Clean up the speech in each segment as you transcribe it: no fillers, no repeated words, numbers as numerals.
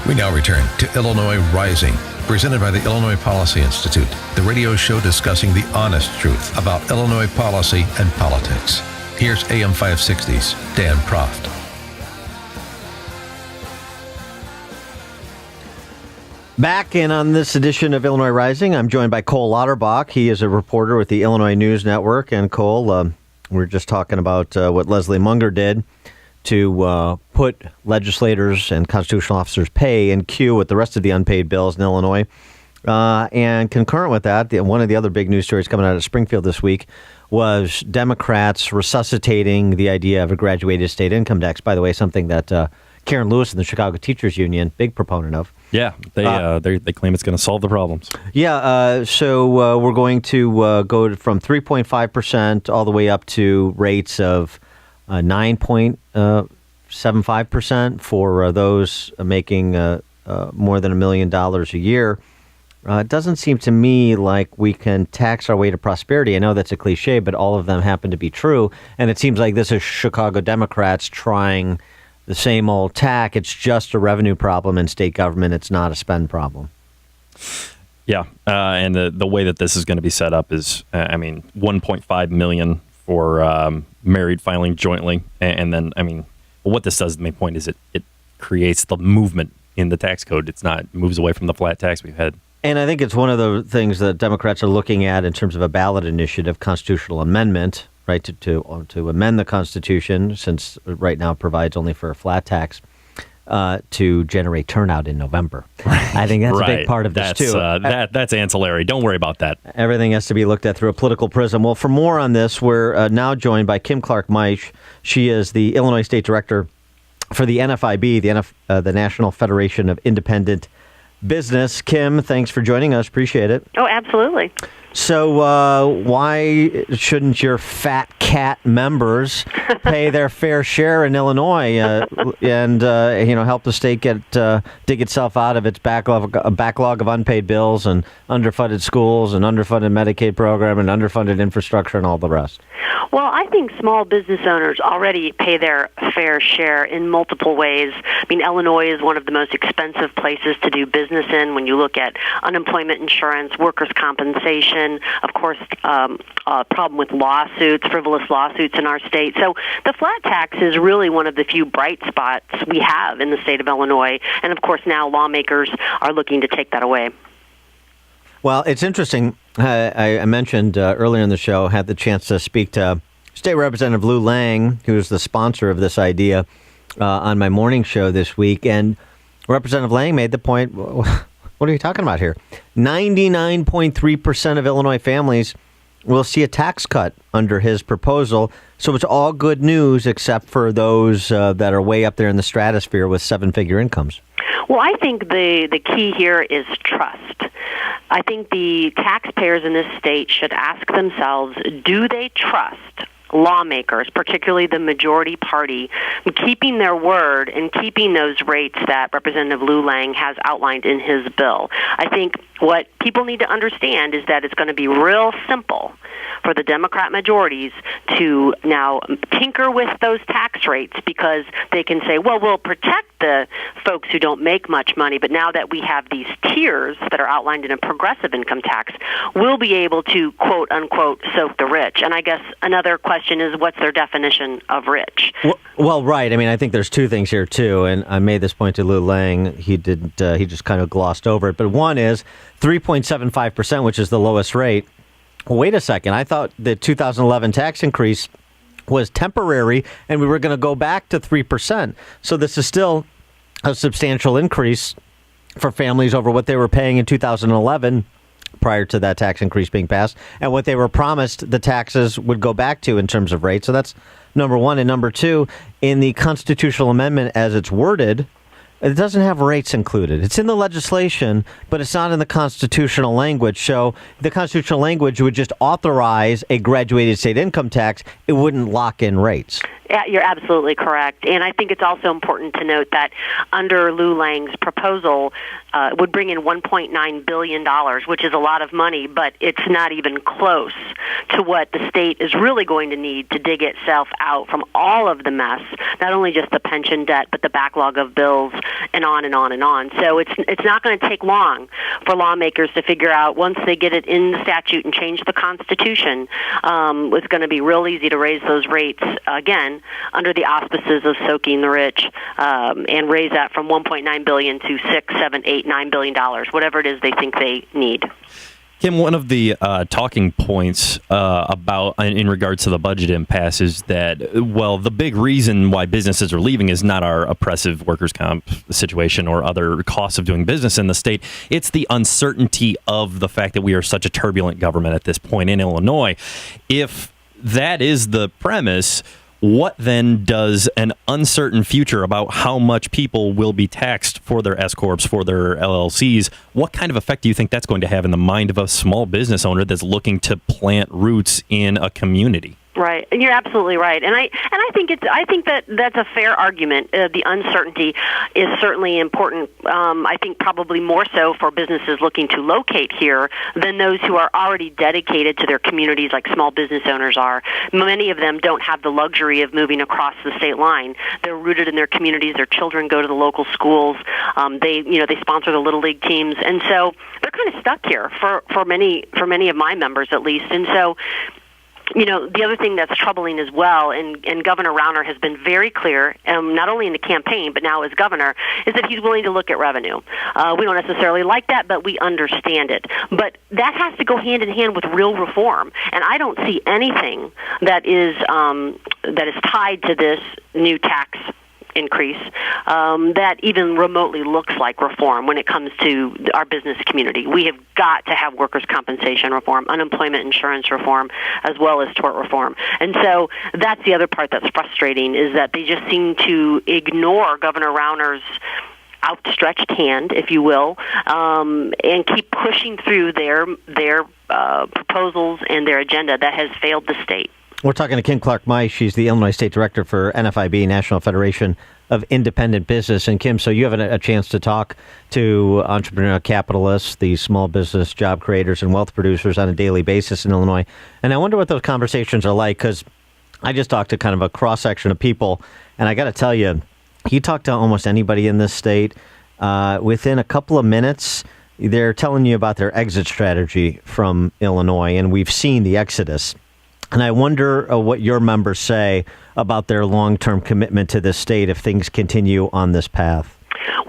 We now return to Illinois Rising, presented by the Illinois Policy Institute, the radio show discussing the honest truth about Illinois policy and politics. Here's AM 560's Dan Proft. Back in on this edition of Illinois Rising, I'm joined by Cole Lauterbach. He is a reporter with the Illinois News Network. And Cole, we were just talking about what Leslie Munger did to put legislators and constitutional officers' pay in queue with the rest of the unpaid bills in Illinois. And concurrent with that, one of the other big news stories coming out of Springfield this week was Democrats resuscitating the idea of a graduated state income tax. By the way, something that Karen Lewis and the Chicago Teachers Union, big proponent of. Yeah, they claim it's going to solve the problems. Yeah, so we're going to go from 3.5% all the way up to rates of 9.75% for those making more than $1 million a year. It doesn't seem to me like we can tax our way to prosperity. I know that's a cliche, but all of them happen to be true. And it seems like this is Chicago Democrats trying the same old tack. It's just a revenue problem in state government. It's not a spend problem. Yeah, and the way that this is going to be set up is, $1.5 million for married filing jointly. And then, what this does, the main point is it creates the movement in the tax code. It moves away from the flat tax we've had. And I think it's one of the things that Democrats are looking at in terms of a ballot initiative, constitutional amendment, right, to amend the Constitution, since right now it provides only for a flat tax, to generate turnout in November. I think that's right. A big part of this, too. That's ancillary. Don't worry about that. Everything has to be looked at through a political prism. Well, for more on this, we're now joined by Kim Clark-Meich. She is the Illinois State Director for the NFIB, the National Federation of Independent Business. Kim, thanks for joining us. Appreciate it. Oh, absolutely. So why shouldn't your fat cat members pay their fair share in Illinois and help the state dig itself out of its backlog of unpaid bills and underfunded schools and underfunded Medicaid program and underfunded infrastructure and all the rest? Well, I think small business owners already pay their fair share in multiple ways. Illinois is one of the most expensive places to do business in when you look at unemployment insurance, workers' compensation, of course, a problem with frivolous lawsuits in our state. So the flat tax is really one of the few bright spots we have in the state of Illinois. And, of course, now lawmakers are looking to take that away. Well, it's interesting. I mentioned earlier in the show, had the chance to speak to State Representative Lou Lang, who is the sponsor of this idea, on my morning show this week. And Representative Lang made the point, what are you talking about here? 99.3% of Illinois families will see a tax cut under his proposal. So it's all good news except for those that are way up there in the stratosphere with seven-figure incomes. Well, I think the key here is trust. I think the taxpayers in this state should ask themselves, do they trust lawmakers, particularly the majority party, keeping their word and keeping those rates that Representative Lou Lang has outlined in his bill? I think what people need to understand is that it's going to be real simple for the Democrat majorities to now tinker with those tax rates because they can say, well, we'll protect the folks who don't make much money, but now that we have these tiers that are outlined in a progressive income tax, we'll be able to, quote, unquote, soak the rich. And I guess another question is, what's their definition of rich? Well, right. I think there's two things here, too, and I made this point to Lou Lang. He just kind of glossed over it. But one is 3.75%, which is the lowest rate. Wait a second. I thought the 2011 tax increase was temporary and we were going to go back to 3%. So this is still a substantial increase for families over what they were paying in 2011 prior to that tax increase being passed and what they were promised the taxes would go back to in terms of rates. So that's number one. And number two, in the constitutional amendment as it's worded, it doesn't have rates included. It's in the legislation, but it's not in the constitutional language. So the constitutional language would just authorize a graduated state income tax. It wouldn't lock in rates. Yeah, you're absolutely correct. And I think it's also important to note that under Lou Lang's proposal, it would bring in $1.9 billion, which is a lot of money, but it's not even close to what the state is really going to need to dig itself out from all of the mess, not only just the pension debt, but the backlog of bills and on and on and on. So it's not going to take long for lawmakers to figure out, once they get it in the statute and change the Constitution, it's going to be real easy to raise those rates again under the auspices of soaking the rich, and raise that from $1.9 billion to $6, $7, $8, $9 billion, whatever it is they think they need. Kim, one of the talking points about in regards to the budget impasse is that, well, the big reason why businesses are leaving is not our oppressive workers' comp situation or other costs of doing business in the state. It's the uncertainty of the fact that we are such a turbulent government at this point in Illinois. If that is the premise, what then does an uncertain future about how much people will be taxed for their S-corps, for their LLCs, what kind of effect do you think that's going to have in the mind of a small business owner that's looking to plant roots in a community? Right, and you're absolutely right, and I think that's a fair argument. The uncertainty is certainly important. I think probably more so for businesses looking to locate here than those who are already dedicated to their communities, like small business owners are. Many of them don't have the luxury of moving across the state line. They're rooted in their communities. Their children go to the local schools. They sponsor the little league teams, and so they're kind of stuck here for many of my members at least, and so. The other thing that's troubling as well, and Governor Rauner has been very clear, not only in the campaign, but now as governor, is that he's willing to look at revenue. We don't necessarily like that, but we understand it. But that has to go hand in hand with real reform. And I don't see anything that is tied to this new tax increase that even remotely looks like reform when it comes to our business community. We have got to have workers' compensation reform, unemployment insurance reform, as well as tort reform. And so that's the other part that's frustrating, is that they just seem to ignore Governor Rauner's outstretched hand, if you will, and keep pushing through their proposals and their agenda that has failed the state. We're talking to Kim Clark-Meisch. She's the Illinois State Director for NFIB, National Federation of Independent Business. And Kim, so you have a chance to talk to entrepreneurial capitalists, the small business job creators and wealth producers on a daily basis in Illinois. And I wonder what those conversations are like, because I just talked to kind of a cross-section of people, and I got to tell you, you talk to almost anybody in this state, within a couple of minutes, they're telling you about their exit strategy from Illinois, and we've seen the exodus. And I wonder what your members say about their long-term commitment to this state if things continue on this path.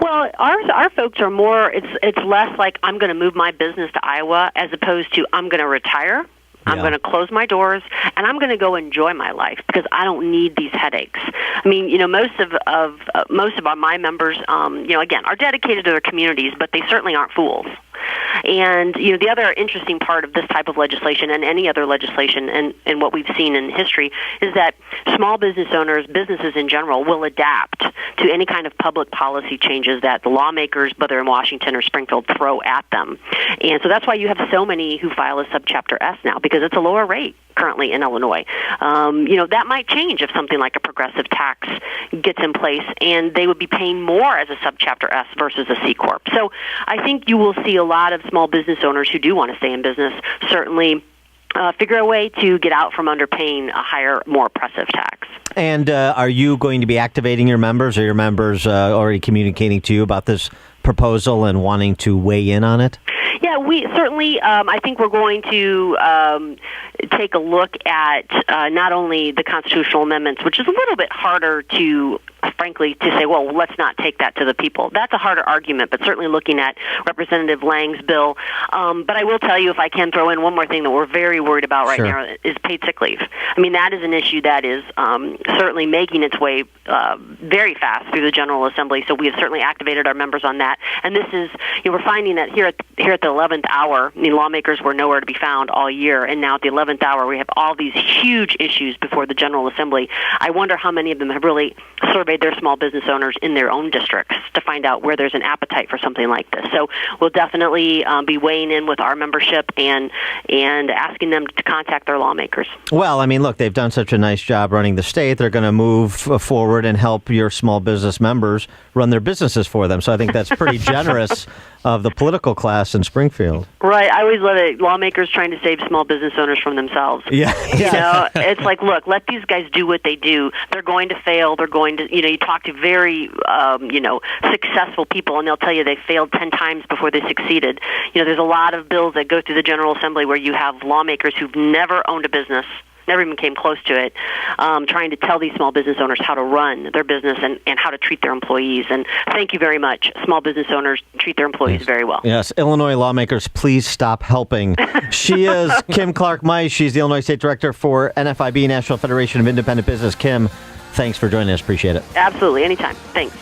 Well, our folks are more, it's less like I'm going to move my business to Iowa as opposed to I'm going to retire. I'm going to close my doors, and I'm going to go enjoy my life because I don't need these headaches. I mean, most of my members, again, are dedicated to their communities, but they certainly aren't fools. And, the other interesting part of this type of legislation and any other legislation and what we've seen in history is that small business owners, businesses in general, will adapt to any kind of public policy changes that the lawmakers, whether in Washington or Springfield, throw at them. And so that's why you have so many who file a Subchapter S now, because it's a lower rate currently in Illinois. That might change if something like a progressive tax gets in place, and they would be paying more as a Subchapter S versus a C Corp. So I think you will see a lot of small business owners who do want to stay in business certainly figure a way to get out from under paying a higher, more oppressive tax. And are you going to be activating your members, or your members already communicating to you about this proposal and wanting to weigh in on it? Yeah, we certainly, I think we're going to take a look at not only the constitutional amendments, which is a little bit harder to, frankly, to say, well, let's not take that to the people. That's a harder argument, but certainly looking at Representative Lang's bill. But I will tell you, if I can throw in one more thing that we're very worried about right now, is paid sick leave. I mean, that is an issue that is certainly making its way very fast through the General Assembly, so we have certainly activated our members on that. And this is, we're finding that here at the 11th hour, lawmakers were nowhere to be found all year, and now at the 11th hour, we have all these huge issues before the General Assembly. I wonder how many of them have really surveyed their small business owners in their own districts to find out where there's an appetite for something like this. So we'll definitely be weighing in with our membership and asking them to contact their lawmakers. Well, I mean, look, they've done such a nice job running the state. They're going to move forward and help your small business members run their businesses for them. So I think that's pretty generous of the political class in Springfield. playing field. Right. I always love it. Lawmakers trying to save small business owners from themselves. Yeah. You know, it's like, look, let these guys do what they do. They're going to fail. They're going to, you talk to very, successful people, and they'll tell you they failed 10 times before they succeeded. There's a lot of bills that go through the General Assembly where you have lawmakers who've never owned a business, never even came close to it, trying to tell these small business owners how to run their business and how to treat their employees. And thank you very much. Small business owners treat their employees very well. Yes, Illinois lawmakers, please stop helping. She is Kim Clark-Mize. She's the Illinois State Director for NFIB, National Federation of Independent Business. Kim, thanks for joining us. Appreciate it. Absolutely. Anytime. Thanks.